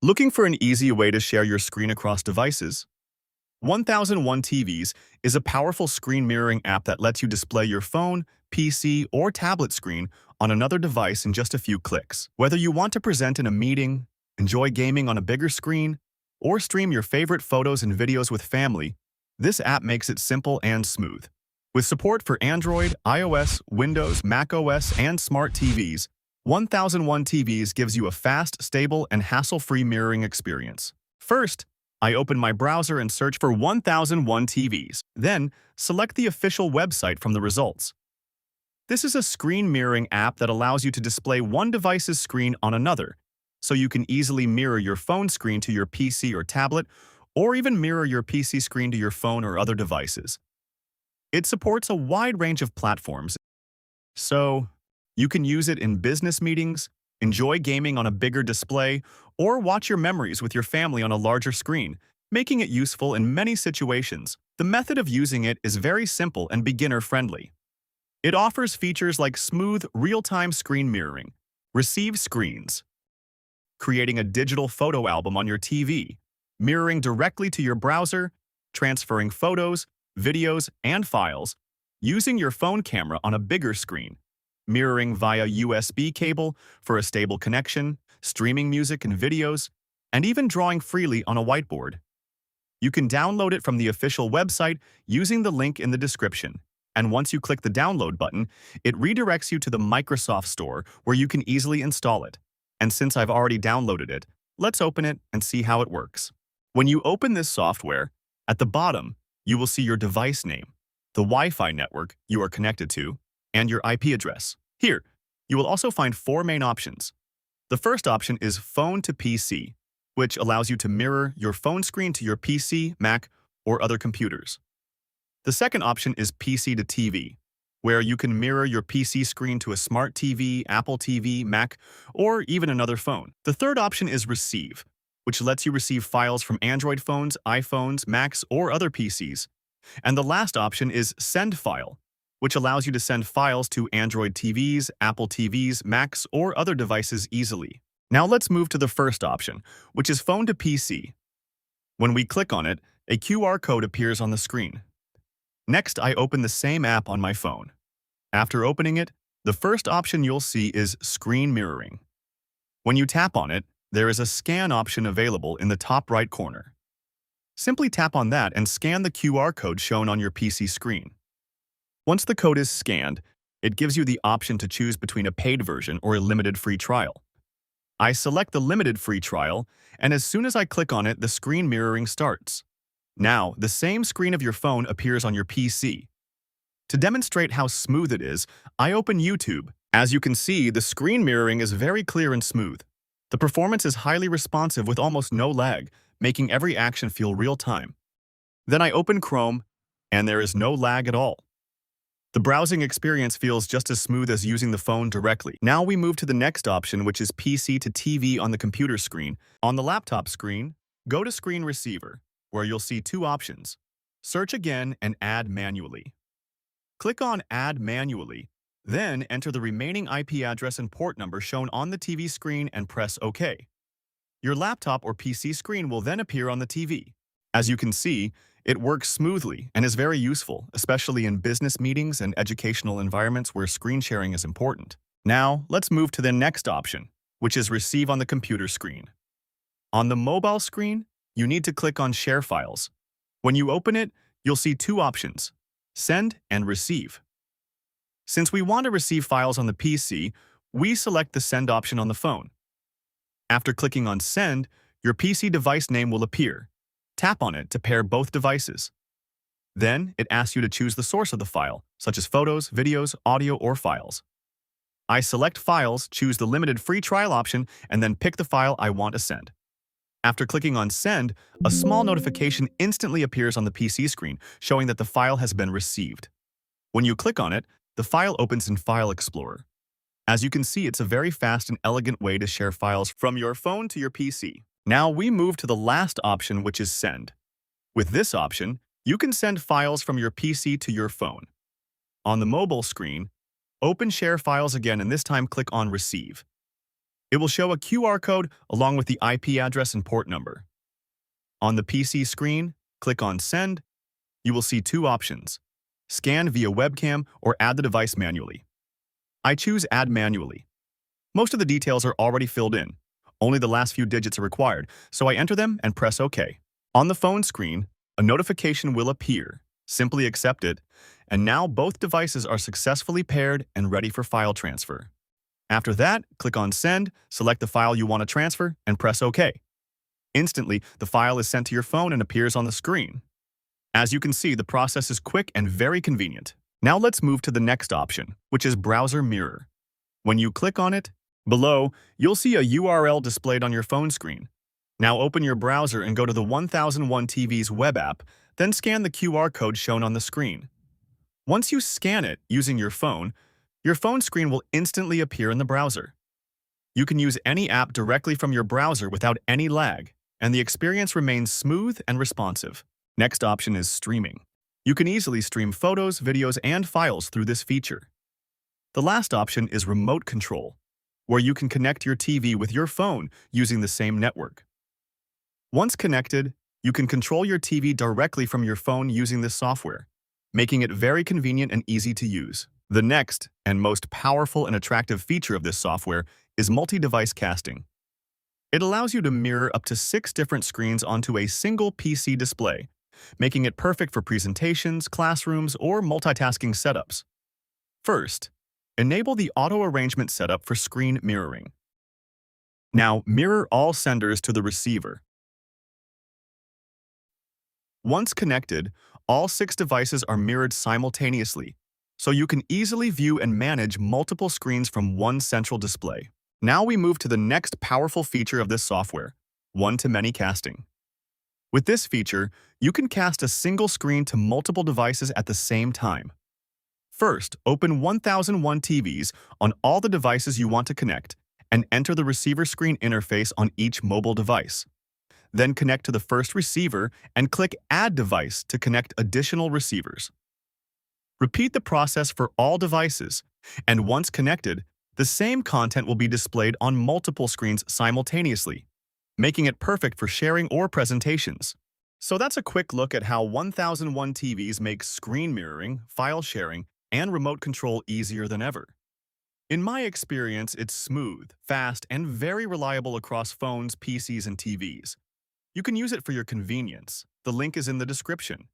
Looking for an easy way to share your screen across devices? 1001 TVs is a powerful screen mirroring app that lets you display your phone, PC, or tablet screen on another device in just a few clicks. Whether you want to present in a meeting, enjoy gaming on a bigger screen, or stream your favorite photos and videos with family, this app makes it simple and smooth. With support for Android, iOS, Windows, macOS, and smart TVs, 1001 TVs gives you a fast, stable, and hassle-free mirroring experience. First, I open my browser and search for 1001 TVs. Then, select the official website from the results. This is a screen mirroring app that allows you to display one device's screen on another, so you can easily mirror your phone screen to your PC or tablet, or even mirror your PC screen to your phone or other devices. It supports a wide range of platforms, so you can use it in business meetings, enjoy gaming on a bigger display, or watch your memories with your family on a larger screen, making it useful in many situations. The method of using it is very simple and beginner-friendly. It offers features like smooth, real-time screen mirroring, receive screens, creating a digital photo album on your TV, mirroring directly to your browser, transferring photos, videos, and files, using your phone camera on a bigger screen, mirroring via USB cable for a stable connection, streaming music and videos, and even drawing freely on a whiteboard. You can download it from the official website using the link in the description. And once you click the download button, it redirects you to the Microsoft Store where you can easily install it. And since I've already downloaded it, let's open it and see how it works. When you open this software, at the bottom, you will see your device name, the Wi-Fi network you are connected to, and your IP address. Here, you will also find four main options. The first option is Phone to PC, which allows you to mirror your phone screen to your PC, Mac, or other computers. The second option is PC to TV, where you can mirror your PC screen to a smart TV, Apple TV, Mac, or even another phone. The third option is Receive, which lets you receive files from Android phones, iPhones, Macs, or other PCs. And the last option is Send File, which allows you to send files to Android TVs, Apple TVs, Macs, or other devices easily. Now let's move to the first option, which is Phone to PC. When we click on it, a QR code appears on the screen. Next, I open the same app on my phone. After opening it, the first option you'll see is Screen Mirroring. When you tap on it, there is a scan option available in the top right corner. Simply tap on that and scan the QR code shown on your PC screen. Once the code is scanned, it gives you the option to choose between a paid version or a limited free trial. I select the limited free trial, and as soon as I click on it, the screen mirroring starts. Now, the same screen of your phone appears on your PC. To demonstrate how smooth it is, I open YouTube. As you can see, the screen mirroring is very clear and smooth. The performance is highly responsive with almost no lag, making every action feel real-time. Then I open Chrome, and there is no lag at all. The browsing experience feels just as smooth as using the phone directly. Now we move to the next option, which is PC to TV on the computer screen. On the laptop screen, go to Screen Receiver, where you'll see two options. Search again and add manually. Click on Add Manually, then enter the remaining IP address and port number shown on the TV screen and press OK. Your laptop or PC screen will then appear on the TV. As you can see, it works smoothly and is very useful, especially in business meetings and educational environments where screen sharing is important. Now, let's move to the next option, which is Receive on the computer screen. On the mobile screen, you need to click on Share Files. When you open it, you'll see two options, Send and Receive. Since we want to receive files on the PC, we select the Send option on the phone. After clicking on Send, your PC device name will appear. Tap on it to pair both devices. Then, it asks you to choose the source of the file, such as photos, videos, audio, or files. I select Files, choose the limited free trial option, and then pick the file I want to send. After clicking on Send, a small notification instantly appears on the PC screen, showing that the file has been received. When you click on it, the file opens in File Explorer. As you can see, it's a very fast and elegant way to share files from your phone to your PC. Now we move to the last option, which is Send. With this option, you can send files from your PC to your phone. On the mobile screen, open Share Files again and this time click on Receive. It will show a QR code along with the IP address and port number. On the PC screen, click on Send. You will see two options: scan via webcam or add the device manually. I choose Add Manually. Most of the details are already filled in. Only the last few digits are required, so I enter them and press OK. On the phone screen, a notification will appear. Simply accept it, and now both devices are successfully paired and ready for file transfer. After that, click on Send, select the file you want to transfer, and press OK. Instantly, the file is sent to your phone and appears on the screen. As you can see, the process is quick and very convenient. Now let's move to the next option, which is Browser Mirror. When you click on it, below, you'll see a URL displayed on your phone screen. Now open your browser and go to the 1001 TV's web app, then scan the QR code shown on the screen. Once you scan it using your phone screen will instantly appear in the browser. You can use any app directly from your browser without any lag, and the experience remains smooth and responsive. Next option is Streaming. You can easily stream photos, videos, and files through this feature. The last option is Remote Control, where you can connect your TV with your phone using the same network. Once connected, you can control your TV directly from your phone using this software, making it very convenient and easy to use. The next and most powerful and attractive feature of this software is multi-device casting. It allows you to mirror up to 6 different screens onto a single PC display, making it perfect for presentations, classrooms, or multitasking setups. First, enable the auto-arrangement setup for screen mirroring. Now, mirror all senders to the receiver. Once connected, all 6 devices are mirrored simultaneously, so you can easily view and manage multiple screens from one central display. Now we move to the next powerful feature of this software, one-to-many casting. With this feature, you can cast a single screen to multiple devices at the same time. First, open 1001 TVs on all the devices you want to connect and enter the receiver screen interface on each mobile device. Then connect to the first receiver and click Add Device to connect additional receivers. Repeat the process for all devices, and once connected, the same content will be displayed on multiple screens simultaneously, making it perfect for sharing or presentations. So that's a quick look at how 1001 TVs make screen mirroring, file sharing, and remote control easier than ever. In my experience, it's smooth, fast, and very reliable across phones, PCs, and TVs. You can use it for your convenience. The link is in the description.